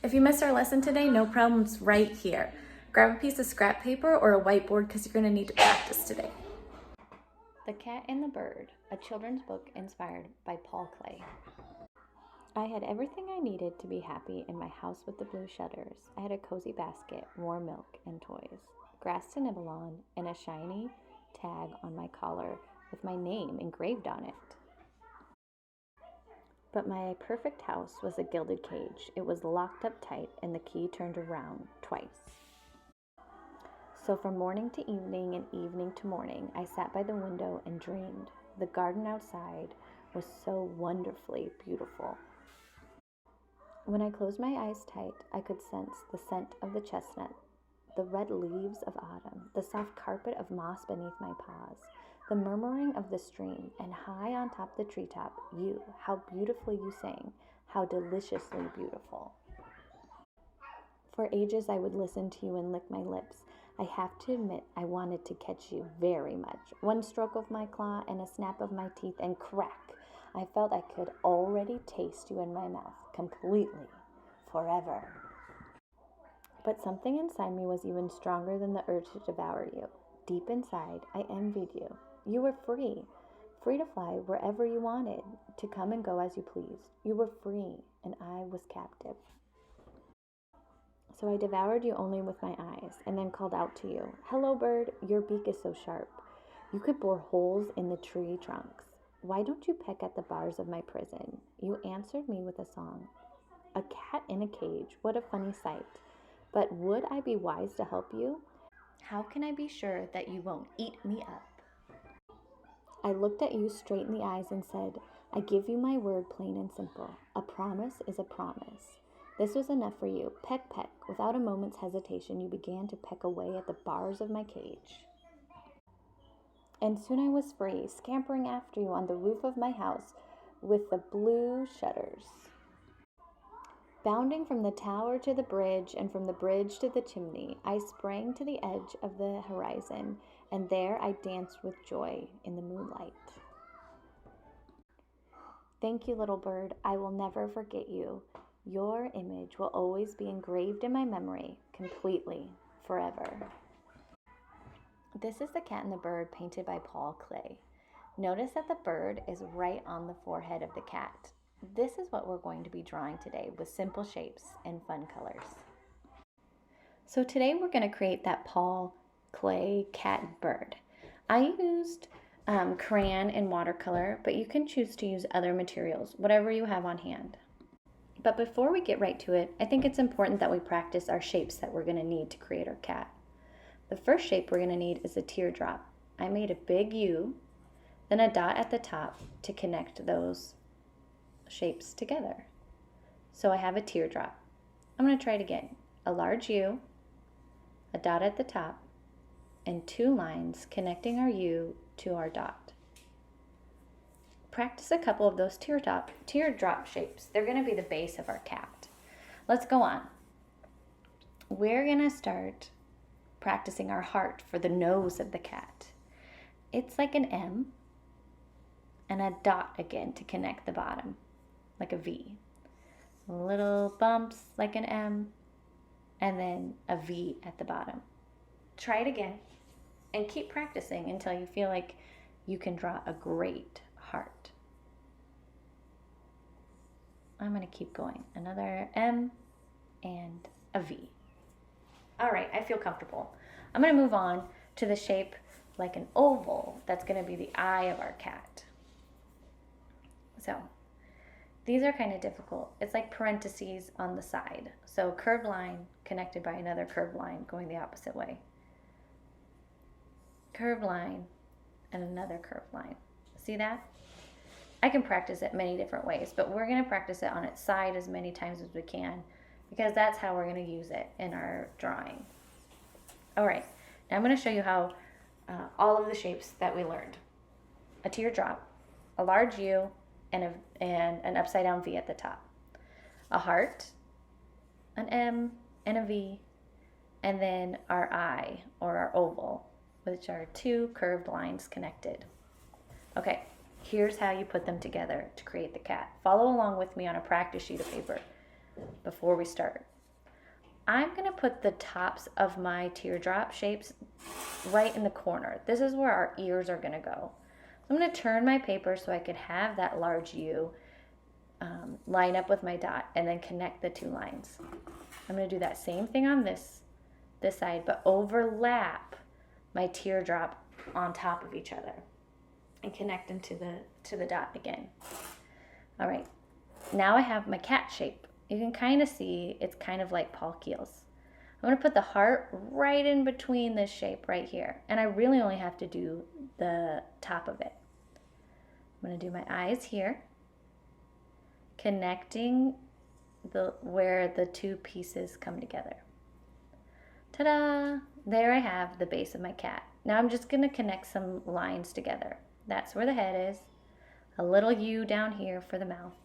If you missed our lesson today, no problem, it's right here. Grab a piece of scrap paper or a whiteboard because you're going to need to practice today. The Cat and the Bird, a children's book inspired by Paul Klee. I had everything I needed to be happy in my house with the blue shutters. I had a cozy basket, warm milk, and toys, grass to nibble on, and a shiny tag on my collar with my name engraved on it. But my perfect house was a gilded cage. It was locked up tight and the key turned around twice. So from morning to evening and evening to morning, I sat by the window and dreamed. The garden outside was so wonderfully beautiful. When I closed my eyes tight, I could sense the scent of the chestnut, the red leaves of autumn, the soft carpet of moss beneath my paws, the murmuring of the stream, and high on top the treetop, you, how beautifully you sang, how deliciously beautiful. For ages I would listen to you and lick my lips. I have to admit I wanted to catch you very much. One stroke of my claw and a snap of my teeth and crack. I felt I could already taste you in my mouth, completely, forever. But something inside me was even stronger than the urge to devour you. Deep inside, I envied you. You were free to fly wherever you wanted, to come and go as you pleased. You were free, and I was captive. So I devoured you only with my eyes, and then called out to you, "Hello, bird, your beak is so sharp. You could bore holes in the tree trunks. Why don't you peck at the bars of my prison?" You answered me with a song. A cat in a cage, what a funny sight. But would I be wise to help you? How can I be sure that you won't eat me up? I looked at you straight in the eyes and said, I give you my word plain and simple. A promise is a promise. This was enough for you. Peck, peck. Without a moment's hesitation, you began to peck away at the bars of my cage. And soon I was free, scampering after you on the roof of my house with the blue shutters. Bounding from the tower to the bridge and from the bridge to the chimney, I sprang to the edge of the horizon, and there I danced with joy in the moonlight. Thank you, little bird. I will never forget you. Your image will always be engraved in my memory, completely, forever. This is the Cat and the Bird painted by Paul Klee. Notice that the bird is right on the forehead of the cat. This is what we're going to be drawing today with simple shapes and fun colors. So today we're going to create that Paul Klee cat and bird. I used crayon and watercolor, but you can choose to use other materials, whatever you have on hand. But before we get right to it, I think it's important that we practice our shapes that we're going to need to create our cat. The first shape we're going to need is a teardrop. I made a big U, then a dot at the top to connect those shapes together. So I have a teardrop. I'm going to try it again. A large U, a dot at the top, and two lines connecting our U to our dot. Practice a couple of those teardrop shapes. They're going to be the base of our cat. Let's go on. We're going to start practicing our heart for the nose of the cat. It's like an M and a dot again to connect the bottom, like a V. Little bumps like an M and then a V at the bottom. Try it again and keep practicing until you feel like you can draw a great heart. I'm going to keep going. Another M and a V. All right, I feel comfortable. I'm going to move on to the shape like an oval. That's going to be the eye of our cat. So these are kind of difficult. It's like parentheses on the side. So curved line connected by another curved line going the opposite way. Curved line and another curved line. See that? I can practice it many different ways, but we're going to practice it on its side as many times as we can because that's how we're going to use it in our drawing. All right, now I'm going to show you how all of the shapes that we learned. A teardrop, a large U, and an upside down V at the top. A heart, an M, and a V, and then our eye or our oval, which are two curved lines connected. Okay, here's how you put them together to create the cat. Follow along with me on a practice sheet of paper before we start. I'm gonna put the tops of my teardrop shapes right in the corner. This is where our ears are gonna go. So I'm gonna turn my paper so I could have that large U line up with my dot and then connect the two lines. I'm gonna do that same thing on this side, but overlap my teardrop on top of each other and connect them to the dot again. All right, now I have my cat shape. You can kind of see it's kind of like Paul Klee's. I'm gonna put the heart right in between this shape right here, and I really only have to do the top of it. I'm gonna do my eyes here, connecting where the two pieces come together. Ta-da! There I have the base of my cat. Now I'm just gonna connect some lines together. That's where the head is, a little U down here for the mouth,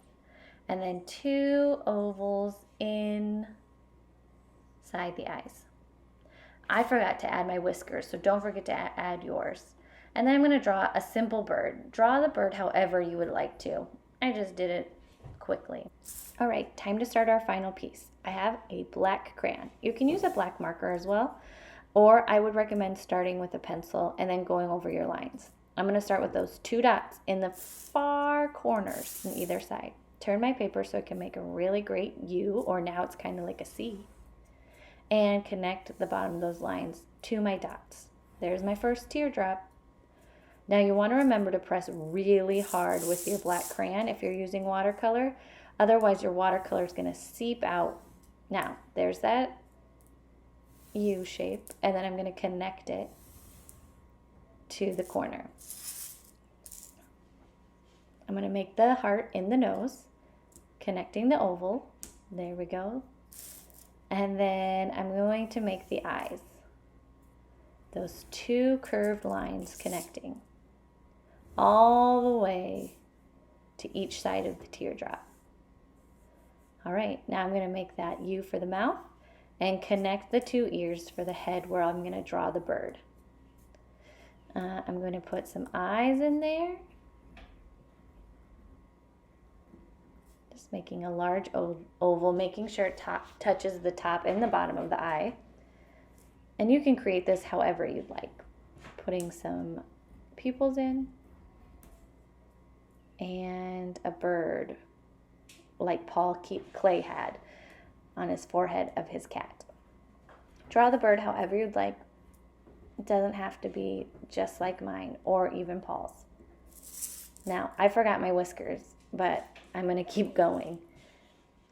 and then two ovals inside the eyes. I forgot to add my whiskers, so don't forget to add yours. And then I'm gonna draw a simple bird. Draw the bird however you would like to. I just did it quickly. All right, time to start our final piece. I have a black crayon. You can use a black marker as well, or I would recommend starting with a pencil and then going over your lines. I'm gonna start with those two dots in the far corners on either side. Turn my paper so it can make a really great U, or now it's kind of like a C, and connect the bottom of those lines to my dots. There's my first teardrop. Now you want to remember to press really hard with your black crayon if you're using watercolor. Otherwise your watercolor is going to seep out. Now there's that U shape, and then I'm going to connect it to the corner. I'm going to make the heart in the nose, connecting the oval. There we go. And then I'm going to make the eyes. Those two curved lines connecting all the way to each side of the teardrop. All right, now I'm going to make that U for the mouth and connect the two ears for the head where I'm going to draw the bird. I'm going to put some eyes in there. Just making a large oval, making sure it touches the top and the bottom of the eye. And you can create this however you'd like. Putting some pupils in and a bird like Paul Klee had on his forehead of his cat. Draw the bird however you'd like. It doesn't have to be just like mine or even Paul's. Now, I forgot my whiskers, but I'm going to keep going.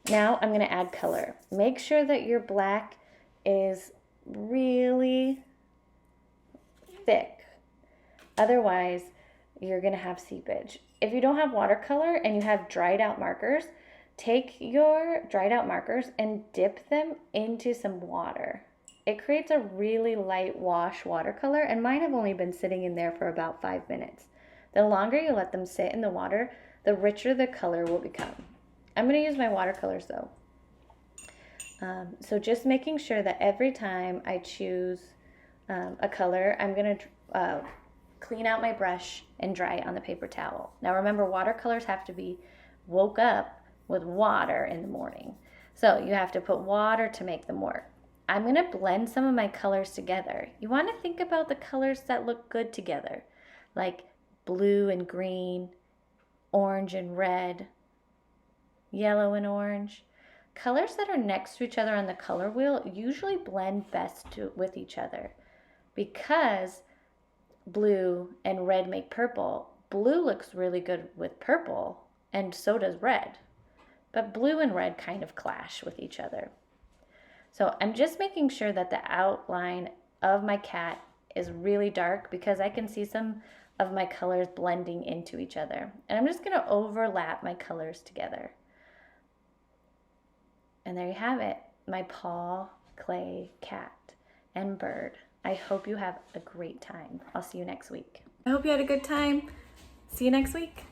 Now I'm going to add color. Make sure that your black is really thick. Otherwise, you're going to have seepage. If you don't have watercolor and you have dried out markers, take your dried out markers and dip them into some water. It creates a really light wash watercolor, and mine have only been sitting in there for about 5 minutes. The longer you let them sit in the water, the richer the color will become. I'm going to use my watercolors though. So just making sure that every time I choose a color, I'm going to clean out my brush and dry it on the paper towel. Now remember, watercolors have to be woke up with water in the morning. So you have to put water to make them work. I'm going to blend some of my colors together. You want to think about the colors that look good together, like blue and green, orange and red, yellow and orange. Colors that are next to each other on the color wheel usually blend best with each other. Because blue and red make purple, blue looks really good with purple, and so does red. But blue and red kind of clash with each other. So I'm just making sure that the outline of my cat is really dark because I can see some of my colors blending into each other. And I'm just going to overlap my colors together. And there you have it, my Paul Klee cat and bird. I hope you have a great time. I'll see you next week. I hope you had a good time. See you next week.